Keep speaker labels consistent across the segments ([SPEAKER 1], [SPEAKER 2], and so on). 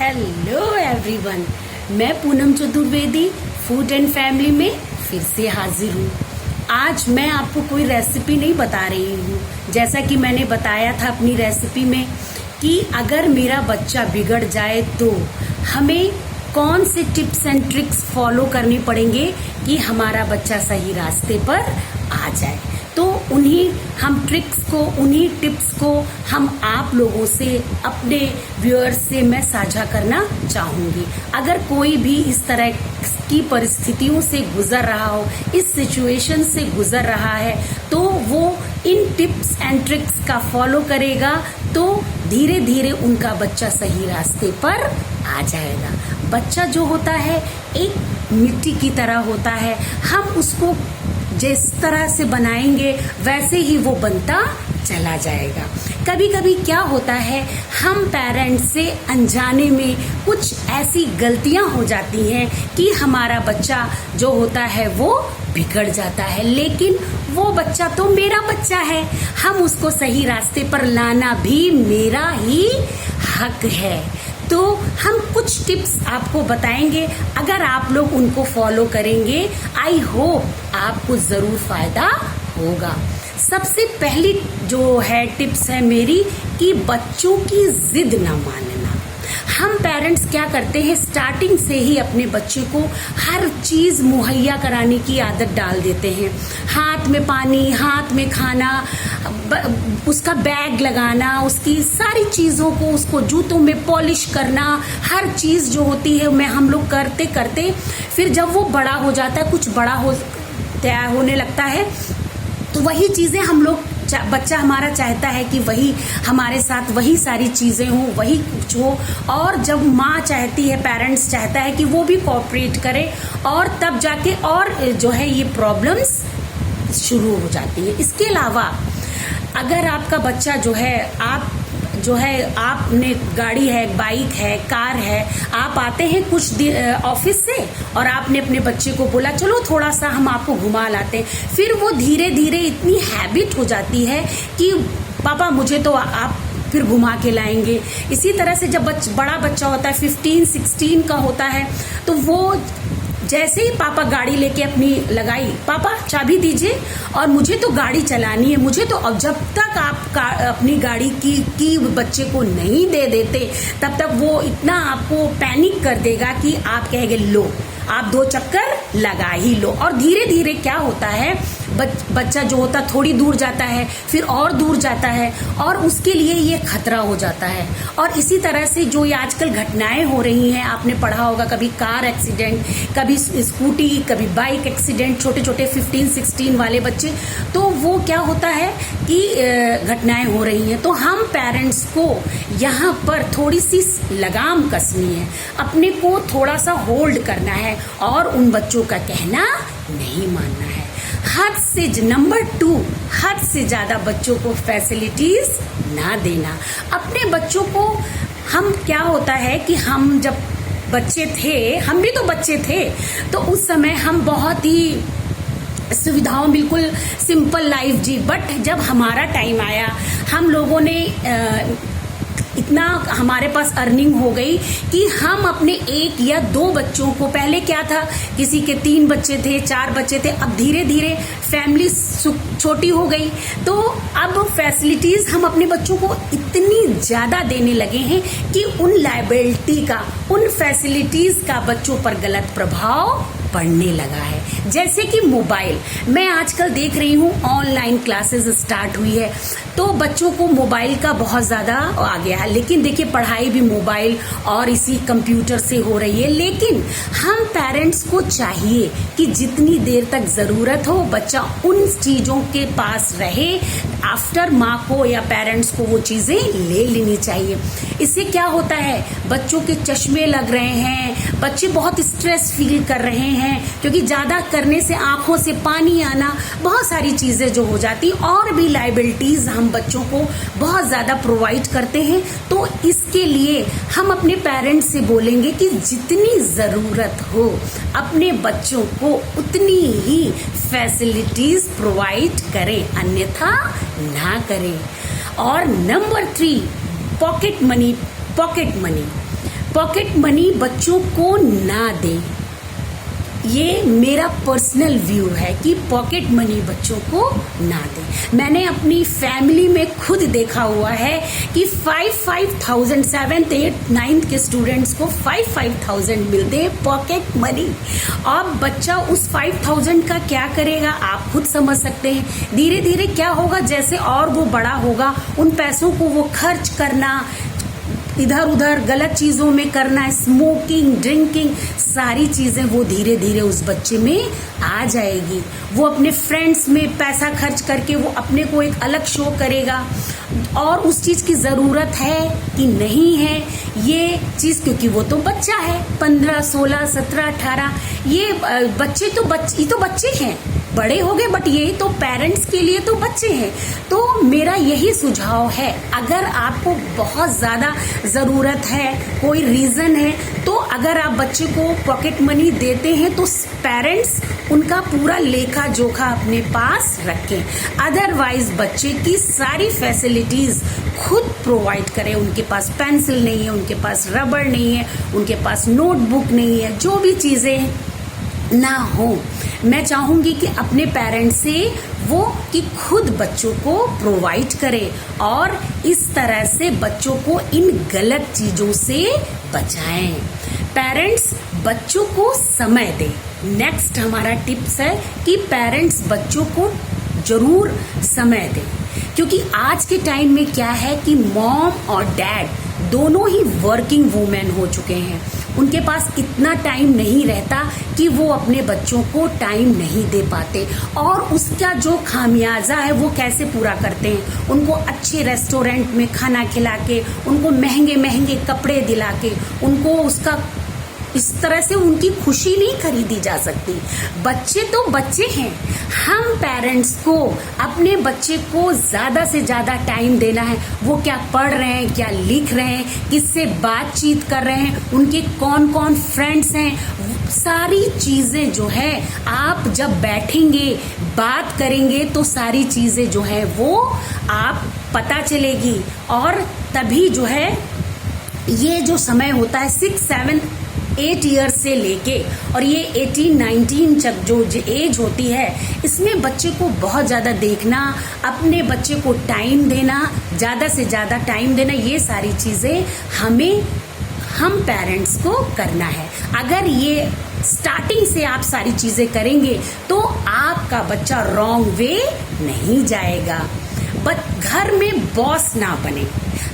[SPEAKER 1] Hello everyone, मैं Poonam Chaturvedi food and family में फिर से हाजिर हूँ। आज मैं आपको कोई रेसिपी नहीं बता रही हूँ। जैसा कि मैंने बताया था अपनी रेसिपी में कि अगर मेरा बच्चा बिगड़ जाए तो हमें कौन से टिप्स एंड ट्रिक्स फॉलो करने पड़ेंगे कि हमारा बच्चा सही रास्ते पर आ जाए। तो उन्हीं हम ट्रिक्स को, उन्हीं टिप्स को हम आप लोगों से, अपने व्यूअर्स से मैं साझा करना चाहूँगी। अगर कोई भी इस तरह की परिस्थितियों से गुजर रहा हो, इस सिचुएशन से गुजर रहा है, तो वो इन टिप्स एंड ट्रिक्स का फॉलो करेगा तो धीरे धीरे उनका बच्चा सही रास्ते पर आ जाएगा। बच्चा जो होता है एक मिट्टी की तरह होता है, हम उसको जिस तरह से बनाएंगे वैसे ही वो बनता चला जाएगा। कभी कभी क्या होता है, हम पेरेंट्स से अनजाने में कुछ ऐसी गलतियां हो जाती हैं कि हमारा बच्चा जो होता है वो बिगड़ जाता है, लेकिन वो बच्चा तो मेरा बच्चा है, हम उसको सही रास्ते पर लाना भी मेरा ही हक है। तो हम कुछ टिप्स आपको बताएंगे, अगर आप लोग उनको फॉलो करेंगे आई होप आपको जरूर फायदा होगा। सबसे पहली जो है टिप्स है मेरी कि बच्चों की जिद ना मानना। हम पेरेंट्स क्या करते हैं, स्टार्टिंग से ही अपने बच्चे को हर चीज मुहैया कराने की आदत डाल देते हैं। हाथ में पानी, हाथ में खाना, उसका बैग लगाना, उसकी सारी चीजों को, उसको जूतों में पॉलिश करना, हर चीज जो होती है मैं हम लोग करते करते फिर जब वो बड़ा हो जाता है, कुछ बड़ा हो तैयार होने लगता है, तो वही चीजें हम लोग, बच्चा हमारा चाहता है कि वही हमारे साथ वही सारी चीजें हों, वही कुछ हो। और जब माँ चाहती है, पेरेंट्स चाहता है कि वो भी कोऑपरेट करे, और तब जाके और जो है ये प्रॉब्लम्स शुरू हो जाती है। इसके अलावा अगर आपका बच्चा जो है आपने गाड़ी है, बाइक है, कार है, आप आते हैं कुछ ऑफिस से और आपने अपने बच्चे को बोला चलो थोड़ा सा हम आपको घुमा लाते हैं, फिर वो धीरे धीरे इतनी हैबिट हो जाती है कि पापा मुझे तो आप फिर घुमा के लाएंगे। इसी तरह से जब बड़ा बच्चा होता है, 15-16 का होता है, तो वो जैसे ही पापा गाड़ी लेके अपनी लगाई, पापा चाबी दीजिए और मुझे तो गाड़ी चलानी है, मुझे तो, अब जब तक आप अपनी गाड़ी की बच्चे को नहीं दे देते तब तक वो इतना आपको पैनिक कर देगा कि आप कहेंगे लो आप 2 चक्कर लगा ही लो। और धीरे धीरे क्या होता है, बच्चा जो होता थोड़ी दूर जाता है, फिर और दूर जाता है, और उसके लिए ये खतरा हो जाता है। और इसी तरह से जो ये आजकल घटनाएं हो रही हैं, आपने पढ़ा होगा, कभी कार एक्सीडेंट, कभी स्कूटी, कभी बाइक एक्सीडेंट, छोटे छोटे 15-16 वाले बच्चे, तो वो क्या होता है कि घटनाएं हो रही हैं। तो हम पेरेंट्स को यहाँ पर थोड़ी सी लगाम कसनी है, अपने को थोड़ा सा होल्ड करना है और उन बच्चों का कहना नहीं मानना है। नंबर 2, हद से ज्यादा बच्चों को फैसिलिटीज ना देना। अपने बच्चों को, हम क्या होता है कि हम जब बच्चे थे, हम भी तो बच्चे थे, तो उस समय हम बहुत ही सुविधाओं, बिल्कुल सिंपल लाइफ जी। बट जब हमारा टाइम आया, हम लोगों ने इतना हमारे पास अर्निंग हो गई कि हम अपने 1 या 2 बच्चों को, पहले क्या था किसी के 3 बच्चे थे, 4 बच्चे थे, अब धीरे धीरे फैमिली छोटी हो गई, तो अब फैसिलिटीज हम अपने बच्चों को इतनी ज्यादा देने लगे हैं कि उन लायबिलिटी का, उन फैसिलिटीज का बच्चों पर गलत प्रभाव पड़ने लगा है। जैसे कि मोबाइल, मैं आजकल देख रही हूँ ऑनलाइन क्लासेस स्टार्ट हुई है, तो बच्चों को मोबाइल का बहुत ज्यादा आ गया है। लेकिन देखिए पढ़ाई भी मोबाइल और इसी कंप्यूटर से हो रही है, लेकिन हम पेरेंट्स को चाहिए कि जितनी देर तक जरूरत हो बच्चा उन चीजों के पास रहे, आफ्टर माँ को या पेरेंट्स को वो चीजें ले लेनी चाहिए। इससे क्या होता है, बच्चों के चश्मे लग रहे हैं, बच्चे बहुत स्ट्रेस फील कर रहे हैं, क्योंकि ज्यादा करने से आंखों से पानी आना, बहुत सारी चीजें जो हो जाती, और भी लायबिलिटीज हम बच्चों को बहुत ज्यादा प्रोवाइड करते हैं। तो इसके लिए हम अपने पेरेंट्स से बोलेंगे कि जितनी जरूरत हो अपने बच्चों को उतनी ही फैसिलिटीज प्रोवाइड करें, अन्यथा ना करें। और number 3, pocket money. Pocket money बच्चों को ना दें। ये मेरा पर्सनल व्यू है कि पॉकेट मनी बच्चों को ना दें। मैंने अपनी फैमिली में खुद देखा हुआ है कि 5,000 7th 8th 9th के स्टूडेंट्स को 5,000 मिलते हैं पॉकेट मनी। अब बच्चा उस 5,000 का क्या करेगा आप खुद समझ सकते हैं। धीरे धीरे क्या होगा, जैसे और वो बड़ा होगा उन पैसों को वो खर्च करना, इधर उधर गलत चीजों में करना, स्मोकिंग, ड्रिंकिंग, सारी चीजें वो धीरे धीरे उस बच्चे में आ जाएगी। वो अपने फ्रेंड्स में पैसा खर्च करके वो अपने को एक अलग शो करेगा और उस चीज की जरूरत है कि नहीं है ये चीज, क्योंकि वो तो बच्चा है 15, 16, 17, 18। ये बच्चे तो बच्चे हैं, बड़े हो गए, बट ये तो पेरेंट्स के लिए तो बच्चे हैं। तो मेरा यही सुझाव है, अगर आपको बहुत ज्यादा जरूरत है, कोई रीजन है, तो अगर आप बच्चे को पॉकेट मनी देते हैं तो पेरेंट्स उनका पूरा लेखा जोखा अपने पास रखें। अदरवाइज बच्चे की सारी फैसिलिटीज खुद प्रोवाइड करें। उनके पास पेंसिल नहीं है, उनके पास रबड़ नहीं है, उनके पास नोटबुक नहीं है, जो भी चीजें ना हो, मैं चाहूंगी कि अपने पेरेंट्स से वो कि खुद बच्चों को प्रोवाइड करे और इस तरह से बच्चों को इन गलत चीजों से बचाएं। पेरेंट्स बच्चों को समय दें। नेक्स्ट हमारा टिप्स है कि पेरेंट्स बच्चों को जरूर समय दें, क्योंकि आज के टाइम में क्या है कि मॉम और डैड दोनों ही वर्किंग वुमेन हो चुके हैं। उनके पास इतना टाइम नहीं रहता कि वो अपने बच्चों को टाइम नहीं दे पाते, और उसका जो खामियाजा है वो कैसे पूरा करते हैं। उनको अच्छे रेस्टोरेंट में खाना खिला के, उनको महंगे महंगे कपड़े दिला के, उनको उसका इस तरह से उनकी खुशी नहीं खरीदी जा सकती। बच्चे तो बच्चे हैं। हम पेरेंट्स को अपने बच्चे को ज्यादा से ज्यादा टाइम देना है। वो क्या पढ़ रहे हैं, क्या लिख रहे हैं, किससे बातचीत कर रहे हैं, उनके कौन कौन फ्रेंड्स हैं, सारी चीजें जो है आप जब बैठेंगे बात करेंगे तो सारी चीजें जो है वो आप पता चलेगी। और तभी जो है ये जो समय होता है 6, 7, 8 ईयर्स से लेके और ये 18, 19 तक जो एज होती है, इसमें बच्चे को बहुत ज्यादा देखना, अपने बच्चे को टाइम देना, ज्यादा से ज्यादा टाइम देना, ये सारी चीजें हम पेरेंट्स को करना है। अगर ये स्टार्टिंग से आप सारी चीजें करेंगे तो आपका बच्चा रॉन्ग वे नहीं जाएगा। घर में बॉस ना बने।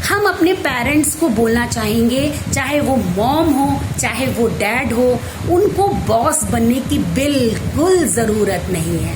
[SPEAKER 1] हम अपने पेरेंट्स को बोलना चाहेंगे, चाहे वो मॉम हो चाहे वो डैड हो, उनको बॉस बनने की बिल्कुल जरूरत नहीं है।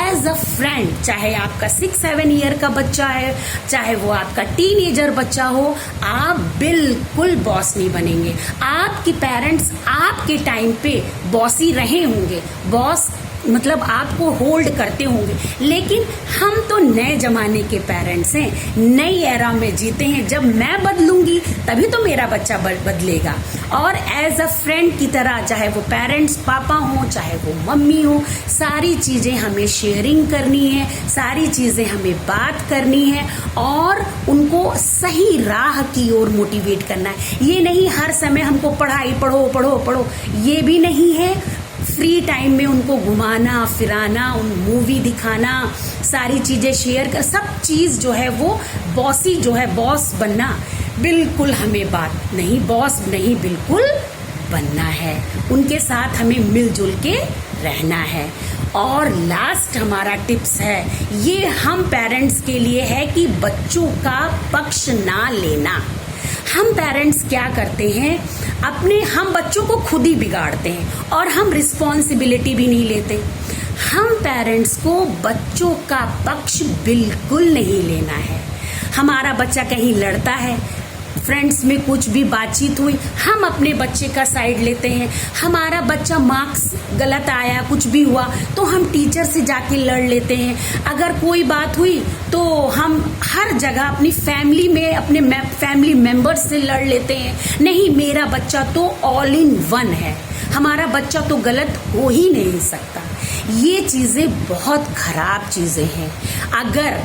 [SPEAKER 1] एज अ फ्रेंड, चाहे आपका 6, 7 ईयर का बच्चा है, चाहे वो आपका टीनेजर बच्चा हो, आप बिल्कुल बॉस नहीं बनेंगे। आपके पेरेंट्स आपके टाइम पे बॉसी रहे होंगे, बॉस मतलब आपको होल्ड करते होंगे, लेकिन हम तो नए जमाने के पेरेंट्स हैं, नई एरा में जीते हैं। जब मैं बदलूंगी तभी तो मेरा बच्चा बदलेगा। और एज अ फ्रेंड की तरह, चाहे वो पेरेंट्स पापा हो चाहे वो मम्मी हो, सारी चीजें हमें शेयरिंग करनी है, सारी चीजें हमें बात करनी है और उनको सही राह की ओर मोटिवेट करना है। ये नहीं हर समय हमको पढ़ाई पढ़ो पढ़ो पढ़ो, ये भी नहीं है। फ्री टाइम में उनको घुमाना फिराना, उन मूवी दिखाना, सारी चीजें शेयर कर, सब चीज जो है वो बॉसी जो है, बॉस बनना बिल्कुल हमें बात नहीं, बॉस नहीं बिल्कुल बनना है। उनके साथ हमें मिलजुल के रहना है। और लास्ट हमारा टिप्स है, ये हम पेरेंट्स के लिए है कि बच्चों का पक्ष ना लेना। हम पेरेंट्स क्या करते हैं, हम बच्चों को खुद ही बिगाड़ते हैं और हम रिस्पॉन्सिबिलिटी भी नहीं लेते। हम पेरेंट्स को बच्चों का पक्ष बिल्कुल नहीं लेना है। हमारा बच्चा कहीं लड़ता है, फ्रेंड्स में कुछ भी बातचीत हुई, हम अपने बच्चे का साइड लेते हैं। हमारा बच्चा मार्क्स गलत आया, कुछ भी हुआ तो हम टीचर से जाके लड़ लेते हैं। अगर कोई बात हुई तो हम हर जगह अपनी फैमिली में अपने फैमिली मेंबर्स से लड़ लेते हैं। नहीं, मेरा बच्चा तो ऑल इन वन है, हमारा बच्चा तो गलत हो ही नहीं सकता। ये चीजें बहुत खराब चीजें हैं। अगर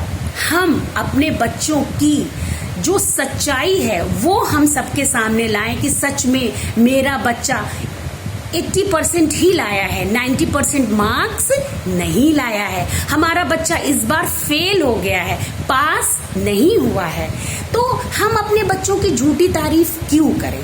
[SPEAKER 1] हम अपने बच्चों की जो सच्चाई है वो हम सबके सामने लाएं कि सच में मेरा बच्चा 80% ही लाया है, 90% मार्क्स नहीं लाया है, हमारा बच्चा इस बार फेल हो गया है, पास नहीं हुआ है। तो हम अपने बच्चों की झूठी तारीफ क्यों करें?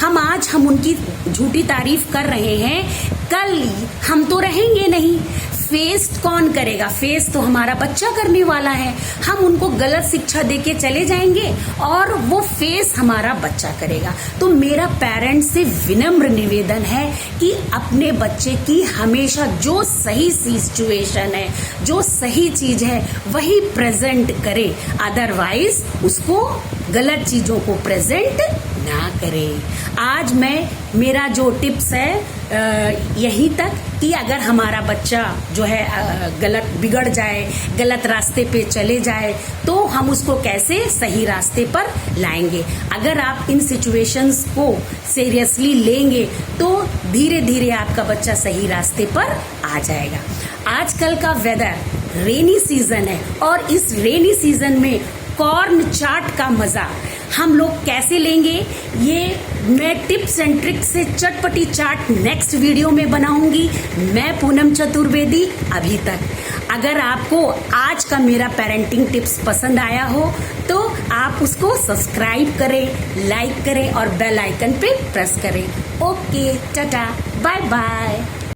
[SPEAKER 1] हम आज उनकी झूठी तारीफ कर रहे हैं, कल हम तो रहेंगे नहीं। फेस कौन करेगा? फेस तो हमारा बच्चा करने वाला है। हम उनको गलत शिक्षा देके चले जाएंगे और वो फेस हमारा बच्चा करेगा। तो मेरा पेरेंट्स से विनम्र निवेदन है कि अपने बच्चे की हमेशा जो सही सिचुएशन है, जो सही चीज है, वही प्रेजेंट करे, अदरवाइज उसको गलत चीजों को प्रेजेंट ना करें। आज मेरा जो टिप्स है यहीं तक कि अगर हमारा बच्चा जो है गलत बिगड़ जाए, गलत रास्ते पे चले जाए, तो हम उसको कैसे सही रास्ते पर लाएंगे। अगर आप इन सिचुएशंस को सीरियसली लेंगे तो धीरे धीरे आपका बच्चा सही रास्ते पर आ जाएगा। आजकल का वेदर रेनी सीजन है और इस रेनी सीजन में कॉर्न चाट का मजा हम लोग कैसे लेंगे, ये मैं टिप्स एंड ट्रिक्स से चटपटी चाट नेक्स्ट वीडियो में बनाऊंगी। मैं पूनम चतुर्वेदी। अभी तक अगर आपको आज का मेरा पेरेंटिंग टिप्स पसंद आया हो तो आप उसको सब्सक्राइब करें, लाइक करें और बेल आइकन पे प्रेस करें। Okay, tata, bye bye.